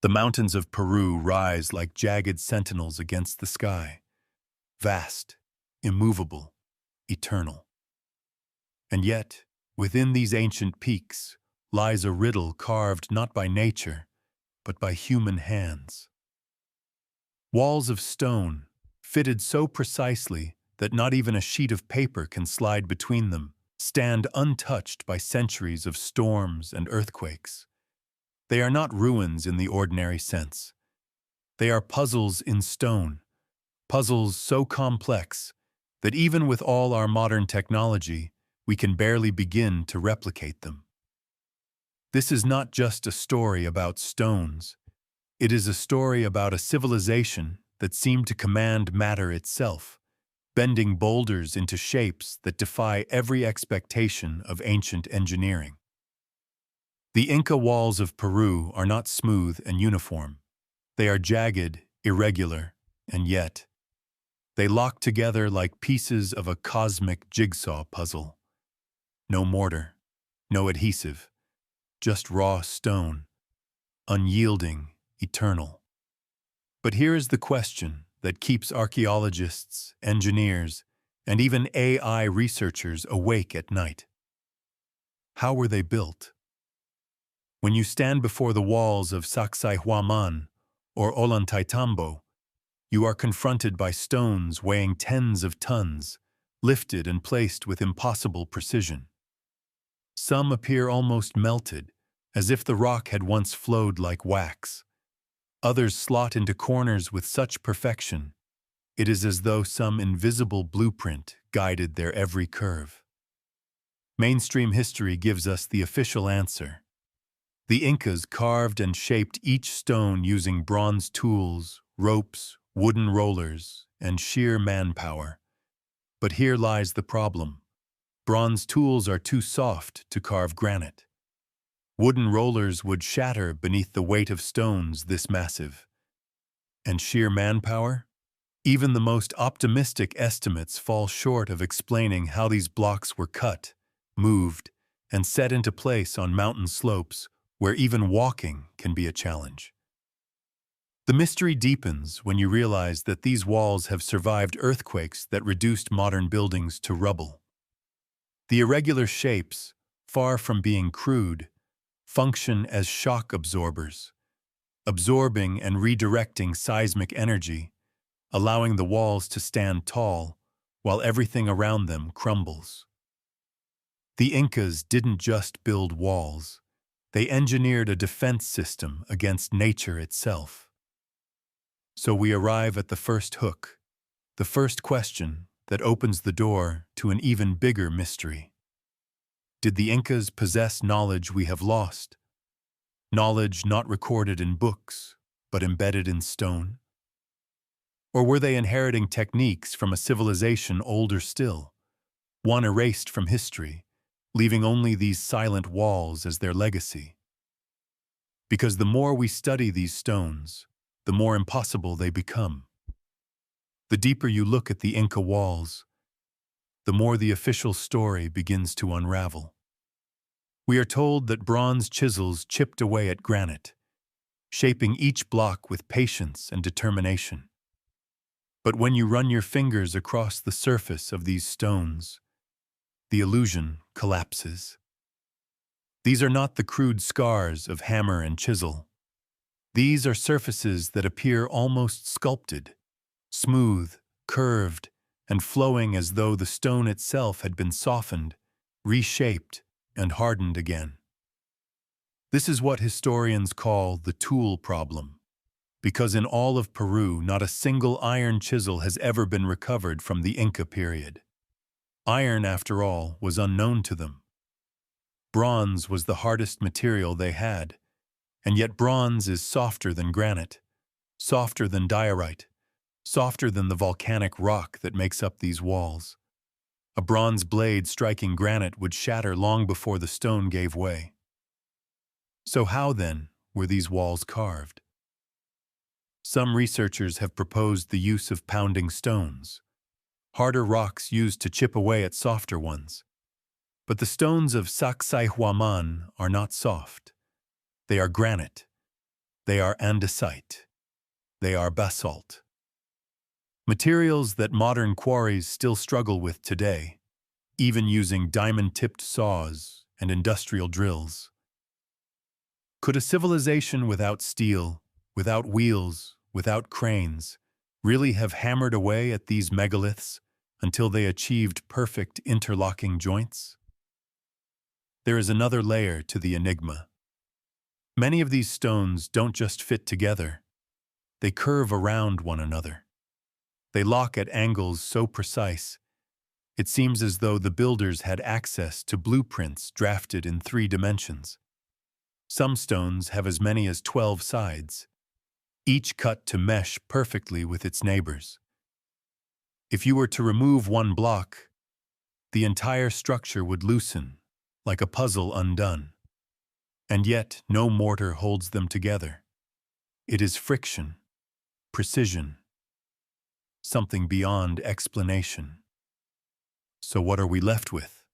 The mountains of Peru rise like jagged sentinels against the sky, vast, immovable, eternal. And yet, within these ancient peaks lies a riddle carved not by nature, but by human hands. Walls of stone, fitted so precisely that not even a sheet of paper can slide between them, stand untouched by centuries of storms and earthquakes. They are not ruins in the ordinary sense. They are puzzles in stone, puzzles so complex that even with all our modern technology, we can barely begin to replicate them. This is not just a story about stones. It is a story about a civilization that seemed to command matter itself, bending boulders into shapes that defy every expectation of ancient engineering. The Inca walls of Peru are not smooth and uniform. They are jagged, irregular, and yet they lock together like pieces of a cosmic jigsaw puzzle. No mortar, no adhesive, just raw stone, unyielding, eternal. But here is the question that keeps archaeologists, engineers, and even AI researchers awake at night. How were they built? When you stand before the walls of Sacsayhuaman or Ollantaytambo, you are confronted by stones weighing tens of tons, lifted and placed with impossible precision. Some appear almost melted, as if the rock had once flowed like wax. Others slot into corners with such perfection, it is as though some invisible blueprint guided their every curve. Mainstream history gives us the official answer. The Incas carved and shaped each stone using bronze tools, ropes, wooden rollers, and sheer manpower. But here lies the problem. Bronze tools are too soft to carve granite. Wooden rollers would shatter beneath the weight of stones this massive. And sheer manpower? Even the most optimistic estimates fall short of explaining how these blocks were cut, moved, and set into place on mountain slopes where even walking can be a challenge. The mystery deepens when you realize that these walls have survived earthquakes that reduced modern buildings to rubble. The irregular shapes, far from being crude, function as shock absorbers, absorbing and redirecting seismic energy, allowing the walls to stand tall while everything around them crumbles. The Incas didn't just build walls, they engineered a defense system against nature itself. So we arrive at the first hook, the first question that opens the door to an even bigger mystery. Did the Incas possess knowledge we have lost? Knowledge not recorded in books, but embedded in stone? Or were they inheriting techniques from a civilization older still, one erased from history, leaving only these silent walls as their legacy? Because the more we study these stones, the more impossible they become. The deeper you look at the Inca walls, the more the official story begins to unravel. We are told that bronze chisels chipped away at granite, shaping each block with patience and determination. But when you run your fingers across the surface of these stones, the illusion collapses. These are not the crude scars of hammer and chisel. These are surfaces that appear almost sculpted, smooth, curved, and flowing as though the stone itself had been softened, reshaped, and hardened again. This is what historians call the tool problem, because in all of Peru, not a single iron chisel has ever been recovered from the Inca period. Iron, after all, was unknown to them. Bronze was the hardest material they had, and yet bronze is softer than granite, softer than diorite, softer than the volcanic rock that makes up these walls. A bronze blade striking granite would shatter long before the stone gave way. So how, then, were these walls carved? Some researchers have proposed the use of pounding stones, harder rocks used to chip away at softer ones. But the stones of Sacsayhuaman are not soft. They are granite, They are andesite. They are basalt. Materials that modern quarries still struggle with today, even using diamond-tipped saws and industrial drills. Could a civilization without steel, without wheels, without cranes, really have hammered away at these megaliths until they achieved perfect interlocking joints? There is another layer to the enigma. Many of these stones don't just fit together. They curve around one another. They lock at angles so precise, it seems as though the builders had access to blueprints drafted in 3 dimensions. Some stones have as many as 12 sides, each cut to mesh perfectly with its neighbors. If you were to remove one block, the entire structure would loosen, like a puzzle undone. And yet, no mortar holds them together. It is friction, precision, something beyond explanation. So what are we left with?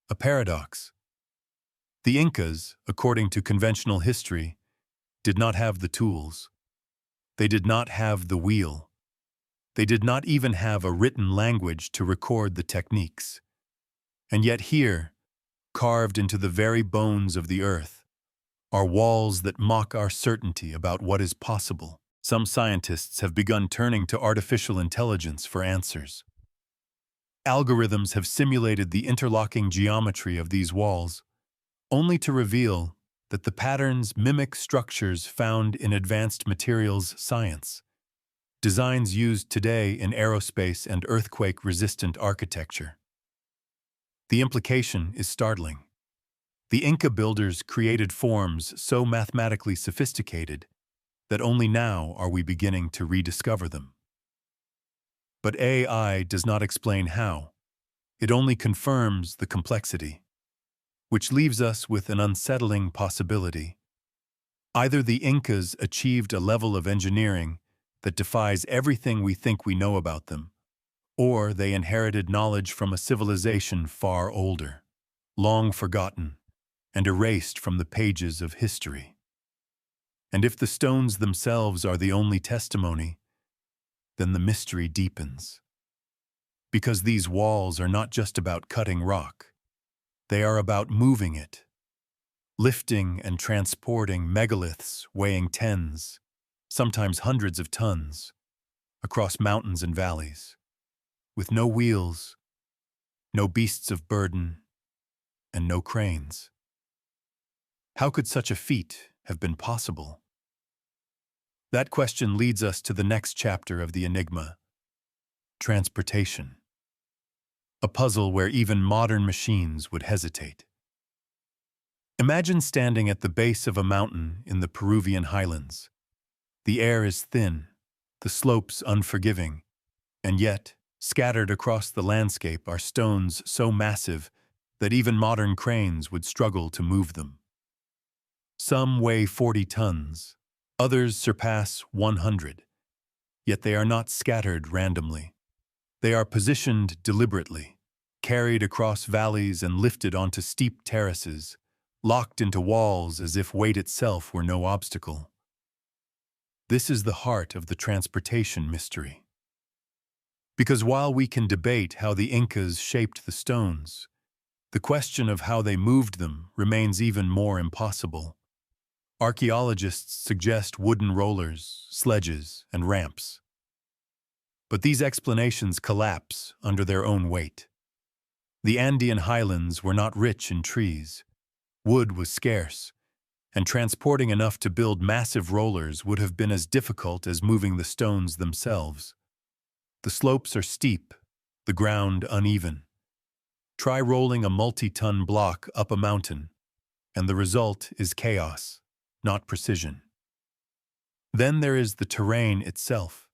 A paradox. The Incas, according to conventional history, did not have the tools. They did not have the wheel. They did not even have a written language to record the techniques. And yet here, carved into the very bones of the earth, are walls that mock our certainty about what is possible. Some scientists have begun turning to artificial intelligence for answers. Algorithms have simulated the interlocking geometry of these walls, only to reveal that the patterns mimic structures found in advanced materials science, designs used today in aerospace and earthquake-resistant architecture. The implication is startling. The Inca builders created forms so mathematically sophisticated that only now are we beginning to rediscover them. But AI does not explain how. It only confirms the complexity, which leaves us with an unsettling possibility. Either the Incas achieved a level of engineering that defies everything we think we know about them, or they inherited knowledge from a civilization far older, long forgotten, and erased from the pages of history. And if the stones themselves are the only testimony, then the mystery deepens. Because these walls are not just about cutting rock. They are about moving it, lifting and transporting megaliths weighing tens, sometimes hundreds of tons, across mountains and valleys, with no wheels, no beasts of burden, and no cranes. How could such a feat have been possible? That question leads us to the next chapter of the enigma: transportation. A puzzle where even modern machines would hesitate. Imagine standing at the base of a mountain in the Peruvian highlands. The air is thin, the slopes unforgiving, and yet, scattered across the landscape are stones so massive that even modern cranes would struggle to move them. Some weigh 40 tons, others surpass 100, yet they are not scattered randomly. They are positioned deliberately, carried across valleys and lifted onto steep terraces, locked into walls as if weight itself were no obstacle. This is the heart of the transportation mystery. Because while we can debate how the Incas shaped the stones, the question of how they moved them remains even more impossible. Archaeologists suggest wooden rollers, sledges, and ramps. But these explanations collapse under their own weight. The Andean highlands were not rich in trees. Wood was scarce, and transporting enough to build massive rollers would have been as difficult as moving the stones themselves. The slopes are steep, the ground uneven. Try rolling a multi-ton block up a mountain, and the result is chaos, not precision. Then there is the terrain itself.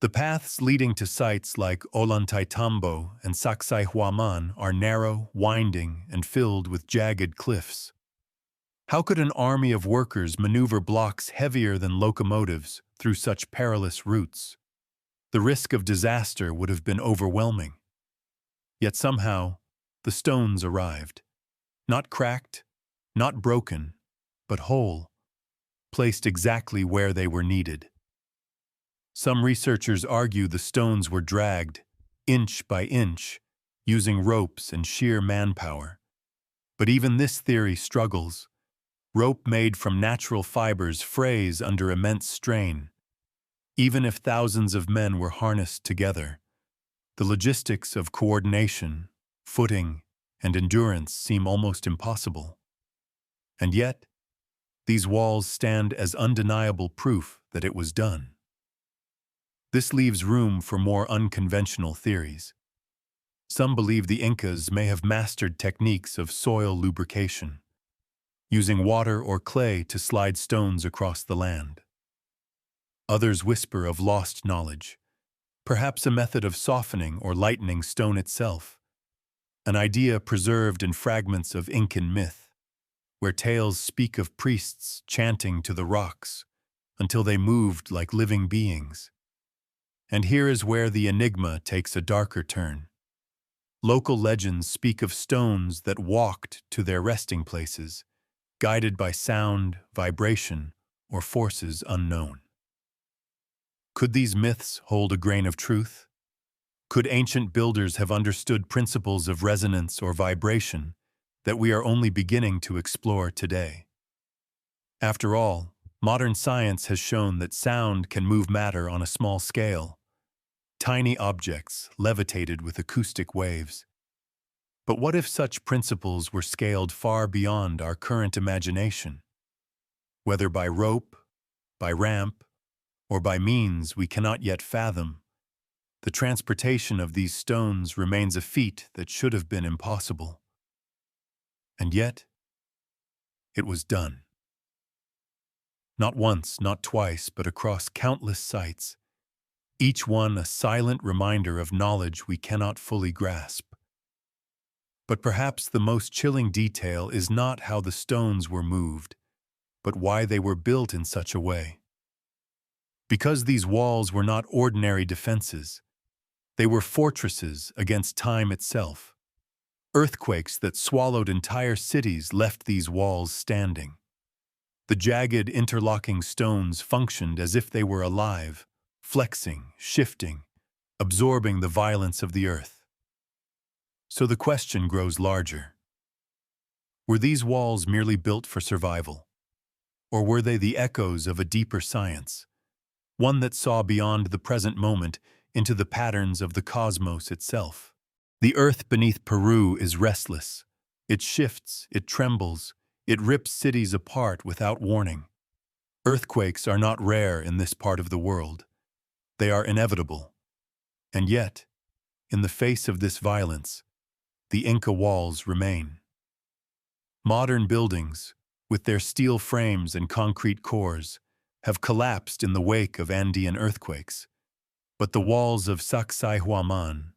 The paths leading to sites like Ollantaytambo and Sacsayhuaman are narrow, winding, and filled with jagged cliffs. How could an army of workers maneuver blocks heavier than locomotives through such perilous routes? The risk of disaster would have been overwhelming. Yet somehow, the stones arrived. Not cracked, not broken, but whole. placed exactly where they were needed. Some researchers argue the stones were dragged, inch by inch, using ropes and sheer manpower. But even this theory struggles. Rope made from natural fibers frays under immense strain. Even if thousands of men were harnessed together, the logistics of coordination, footing, and endurance seem almost impossible. And yet, these walls stand as undeniable proof that it was done. This leaves room for more unconventional theories. Some believe the Incas may have mastered techniques of soil lubrication, using water or clay to slide stones across the land. Others whisper of lost knowledge, perhaps a method of softening or lightening stone itself, an idea preserved in fragments of Incan myth, where tales speak of priests chanting to the rocks until they moved like living beings. And here is where the enigma takes a darker turn. Local legends speak of stones that walked to their resting places, guided by sound, vibration, or forces unknown. Could these myths hold a grain of truth? Could ancient builders have understood principles of resonance or vibration that we are only beginning to explore today? After all, modern science has shown that sound can move matter on a small scale. Tiny objects levitated with acoustic waves. But what if such principles were scaled far beyond our current imagination? Whether by rope, by ramp, or by means we cannot yet fathom, the transportation of these stones remains a feat that should have been impossible. And yet, it was done. Not once, not twice, but across countless sites, each one a silent reminder of knowledge we cannot fully grasp. But perhaps the most chilling detail is not how the stones were moved, but why they were built in such a way. Because these walls were not ordinary defenses, they were fortresses against time itself. Earthquakes that swallowed entire cities left these walls standing. The jagged, interlocking stones functioned as if they were alive, flexing, shifting, absorbing the violence of the earth. So the question grows larger. Were these walls merely built for survival? Or were they the echoes of a deeper science, one that saw beyond the present moment into the patterns of the cosmos itself? The earth beneath Peru is restless. It shifts, it trembles, it rips cities apart without warning. Earthquakes are not rare in this part of the world. They are inevitable. And yet, in the face of this violence, the Inca walls remain. Modern buildings, with their steel frames and concrete cores, have collapsed in the wake of Andean earthquakes. But the walls of Sacsayhuaman,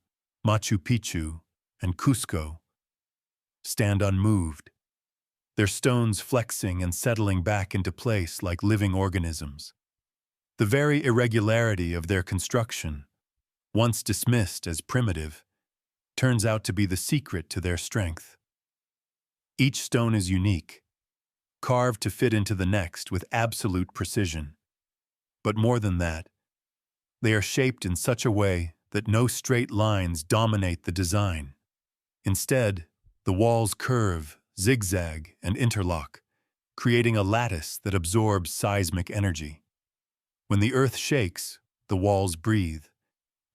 Machu Picchu, and Cusco stand unmoved, their stones flexing and settling back into place like living organisms. The very irregularity of their construction, once dismissed as primitive, turns out to be the secret to their strength. Each stone is unique, carved to fit into the next with absolute precision. But more than that, they are shaped in such a way that no straight lines dominate the design. Instead, the walls curve, zigzag, and interlock, creating a lattice that absorbs seismic energy. When the earth shakes, the walls breathe.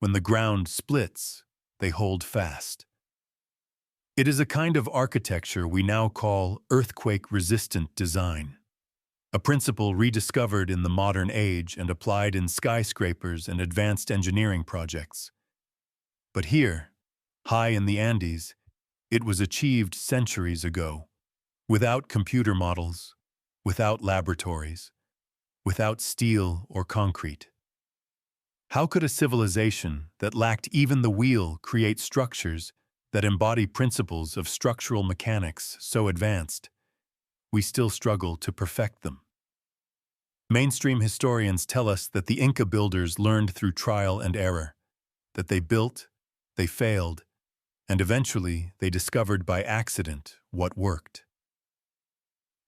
When the ground splits, they hold fast. It is a kind of architecture we now call earthquake-resistant design, a principle rediscovered in the modern age and applied in skyscrapers and advanced engineering projects. But here, high in the Andes, it was achieved centuries ago, without computer models, without laboratories, without steel or concrete. How could a civilization that lacked even the wheel create structures that embody principles of structural mechanics so advanced? We still struggle to perfect them. Mainstream historians tell us that the Inca builders learned through trial and error, that they built, they failed, and eventually they discovered by accident what worked.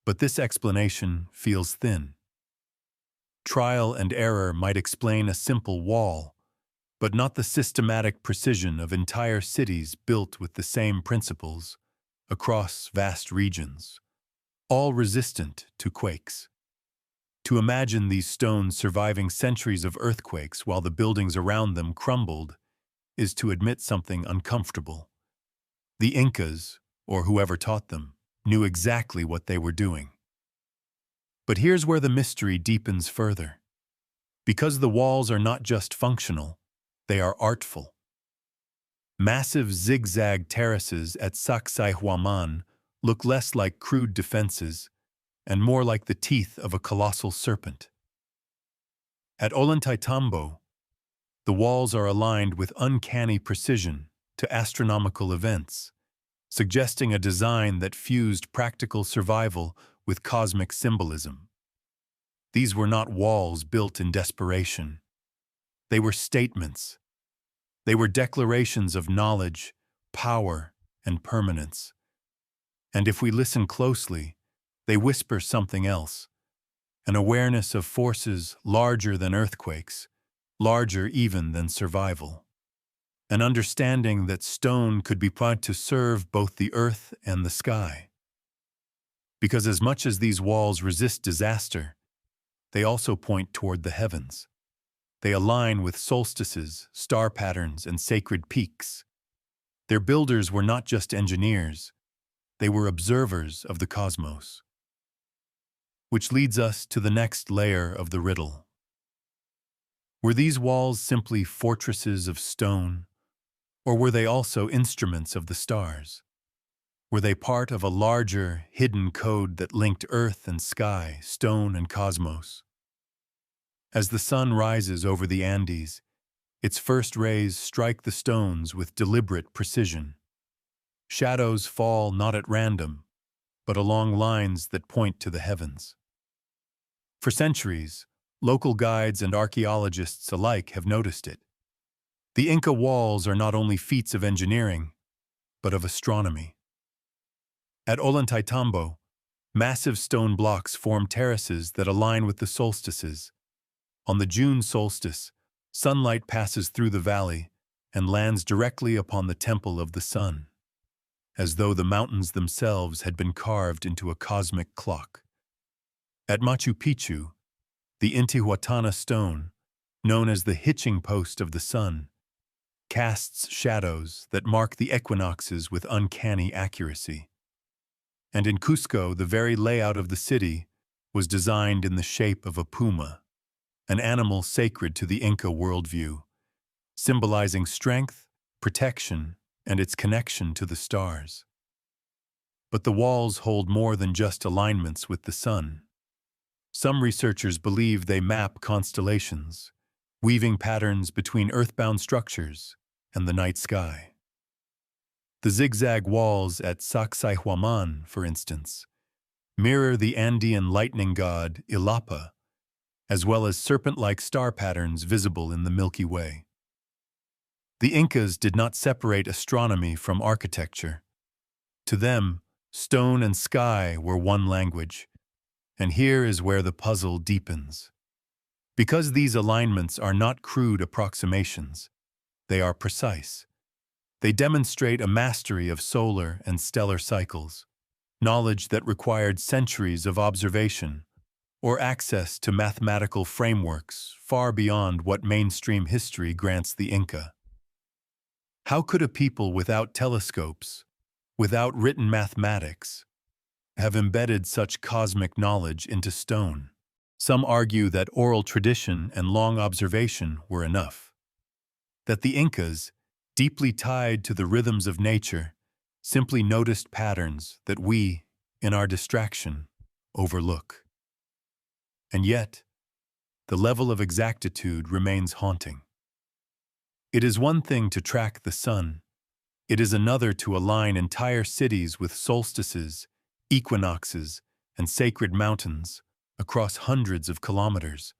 But this explanation feels thin. Trial and error might explain a simple wall, but not the systematic precision of entire cities built with the same principles across vast regions, all resistant to quakes. To imagine these stones surviving centuries of earthquakes while the buildings around them crumbled is to admit something uncomfortable. The Incas, or whoever taught them, knew exactly what they were doing. But here's where the mystery deepens further. Because the walls are not just functional, they are artful. Massive zigzag terraces at Sacsayhuaman look less like crude defenses and more like the teeth of a colossal serpent. At Ollantaytambo, the walls are aligned with uncanny precision to astronomical events, suggesting a design that fused practical survival with cosmic symbolism. These were not walls built in desperation. They were statements. They were declarations of knowledge, power, and permanence. And if we listen closely, they whisper something else, an awareness of forces larger than earthquakes, larger even than survival. An understanding that stone could be put to serve both the earth and the sky. Because as much as these walls resist disaster, they also point toward the heavens. They align with solstices, star patterns, and sacred peaks. Their builders were not just engineers, they were observers of the cosmos. Which leads us to the next layer of the riddle. Were these walls simply fortresses of stone, or were they also instruments of the stars? Were they part of a larger, hidden code that linked earth and sky, stone and cosmos? As the sun rises over the Andes, its first rays strike the stones with deliberate precision. Shadows fall not at random, but along lines that point to the heavens. For centuries, local guides and archaeologists alike have noticed it. The Inca walls are not only feats of engineering, but of astronomy. At Ollantaytambo, massive stone blocks form terraces that align with the solstices. On the June solstice, sunlight passes through the valley and lands directly upon the temple of the sun, as though the mountains themselves had been carved into a cosmic clock. At Machu Picchu, the Intihuatana stone, known as the hitching post of the sun, casts shadows that mark the equinoxes with uncanny accuracy. And in Cusco, the very layout of the city was designed in the shape of a puma, an animal sacred to the Inca worldview, symbolizing strength, protection, and its connection to the stars. But the walls hold more than just alignments with the sun. Some researchers believe they map constellations, weaving patterns between earthbound structures and the night sky. The zigzag walls at Sacsayhuaman, for instance, mirror the Andean lightning god Illapa, as well as serpent-like star patterns visible in the Milky Way. The Incas did not separate astronomy from architecture. To them, stone and sky were one language, and here is where the puzzle deepens. Because these alignments are not crude approximations, they are precise. They demonstrate a mastery of solar and stellar cycles, knowledge that required centuries of observation, or access to mathematical frameworks far beyond what mainstream history grants the Inca. How could a people without telescopes, without written mathematics, have embedded such cosmic knowledge into stone? Some argue that oral tradition and long observation were enough. That the Incas, deeply tied to the rhythms of nature, simply noticed patterns that we, in our distraction, overlook. And yet, the level of exactitude remains haunting. It is one thing to track the sun. It is another to align entire cities with solstices, equinoxes, and sacred mountains across hundreds of kilometers,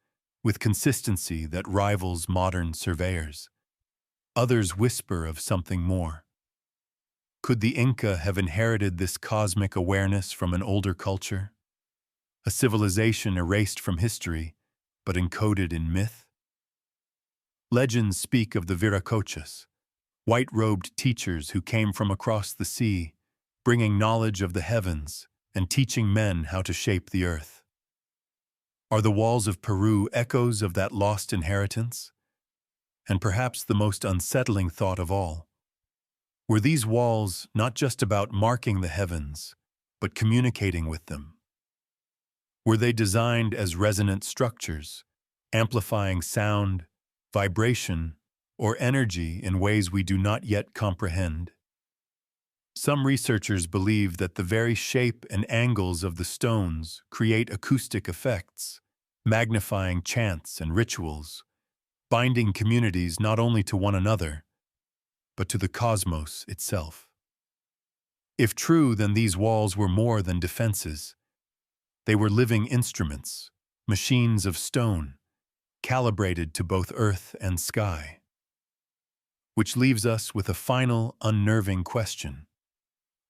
with consistency that rivals modern surveyors. Others whisper of something more. Could the Inca have inherited this cosmic awareness from an older culture? A civilization erased from history, but encoded in myth? Legends speak of the Viracochas, white-robed teachers who came from across the sea, bringing knowledge of the heavens and teaching men how to shape the earth. Are the walls of Peru echoes of that lost inheritance? And perhaps the most unsettling thought of all, were these walls not just about marking the heavens, but communicating with them? Were they designed as resonant structures, amplifying sound, vibration, or energy in ways we do not yet comprehend? Some researchers believe that the very shape and angles of the stones create acoustic effects, magnifying chants and rituals, binding communities not only to one another, but to the cosmos itself. If true, then these walls were more than defenses. They were living instruments, machines of stone, calibrated to both earth and sky. Which leaves us with a final, unnerving question.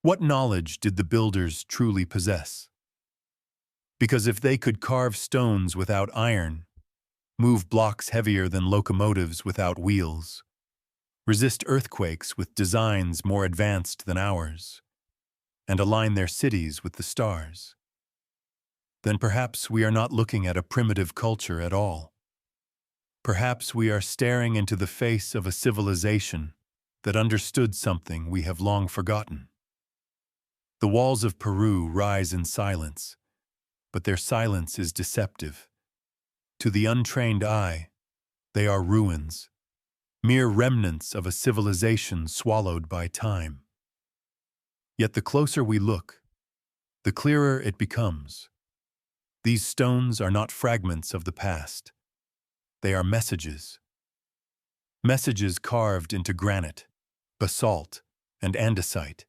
What knowledge did the builders truly possess? Because if they could carve stones without iron, move blocks heavier than locomotives without wheels, resist earthquakes with designs more advanced than ours, and align their cities with the stars, then perhaps we are not looking at a primitive culture at all. Perhaps we are staring into the face of a civilization that understood something we have long forgotten. The walls of Peru rise in silence, but their silence is deceptive. To the untrained eye, they are ruins, mere remnants of a civilization swallowed by time. Yet the closer we look, the clearer it becomes. These stones are not fragments of the past. They are messages. Messages carved into granite, basalt, and andesite,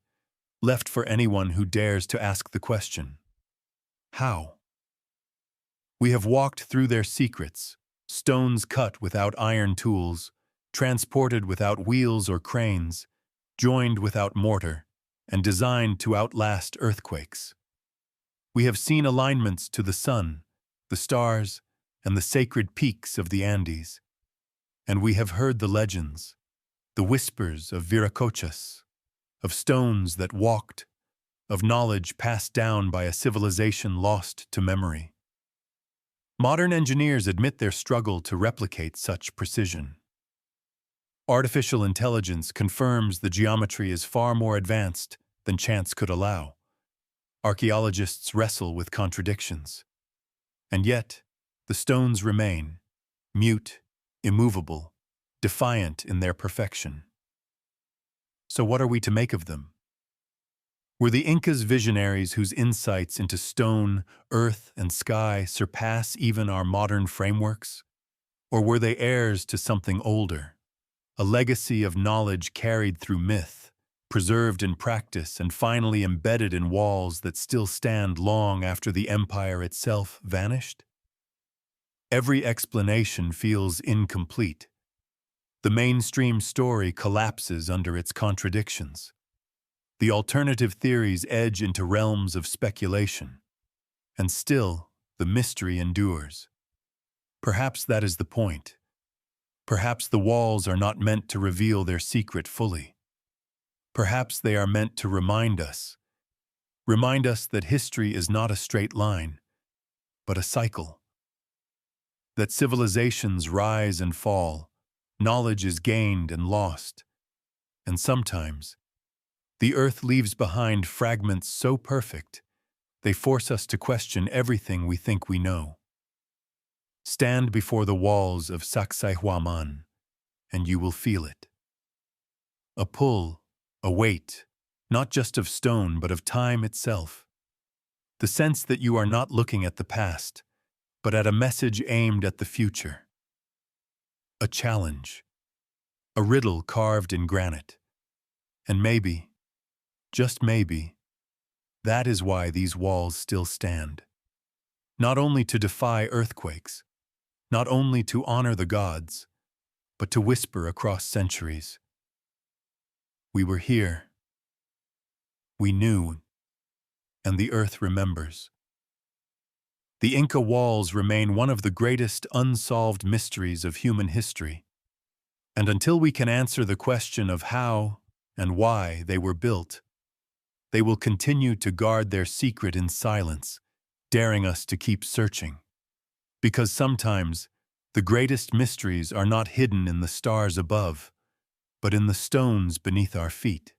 left for anyone who dares to ask the question, how? We have walked through their secrets, stones cut without iron tools, transported without wheels or cranes, joined without mortar, and designed to outlast earthquakes. We have seen alignments to the sun, the stars, and the sacred peaks of the Andes. And we have heard the legends, the whispers of Viracochas, of stones that walked, of knowledge passed down by a civilization lost to memory. Modern engineers admit their struggle to replicate such precision. Artificial intelligence confirms the geometry is far more advanced than chance could allow. Archaeologists wrestle with contradictions. And yet, the stones remain, mute, immovable, defiant in their perfection. So what are we to make of them? Were the Incas visionaries whose insights into stone, earth, and sky surpass even our modern frameworks? Or were they heirs to something older, a legacy of knowledge carried through myth, preserved in practice, and finally embedded in walls that still stand long after the empire itself vanished? Every explanation feels incomplete. The mainstream story collapses under its contradictions. The alternative theories edge into realms of speculation. And still, the mystery endures. Perhaps that is the point. Perhaps the walls are not meant to reveal their secret fully. Perhaps they are meant to remind us that history is not a straight line, but a cycle. That civilizations rise and fall, knowledge is gained and lost, and sometimes the earth leaves behind fragments so perfect they force us to question everything we think we know. Stand before the walls of Sacsayhuaman, and you will feel it. A pull, a weight, not just of stone but of time itself. The sense that you are not looking at the past, but at a message aimed at the future. A challenge, a riddle carved in granite. And maybe, just maybe, that is why these walls still stand. Not only to defy earthquakes, not only to honor the gods, but to whisper across centuries. We were here. We knew, and the earth remembers. The Inca walls remain one of the greatest unsolved mysteries of human history. And until we can answer the question of how and why they were built, they will continue to guard their secret in silence, daring us to keep searching. Because sometimes, the greatest mysteries are not hidden in the stars above, but in the stones beneath our feet.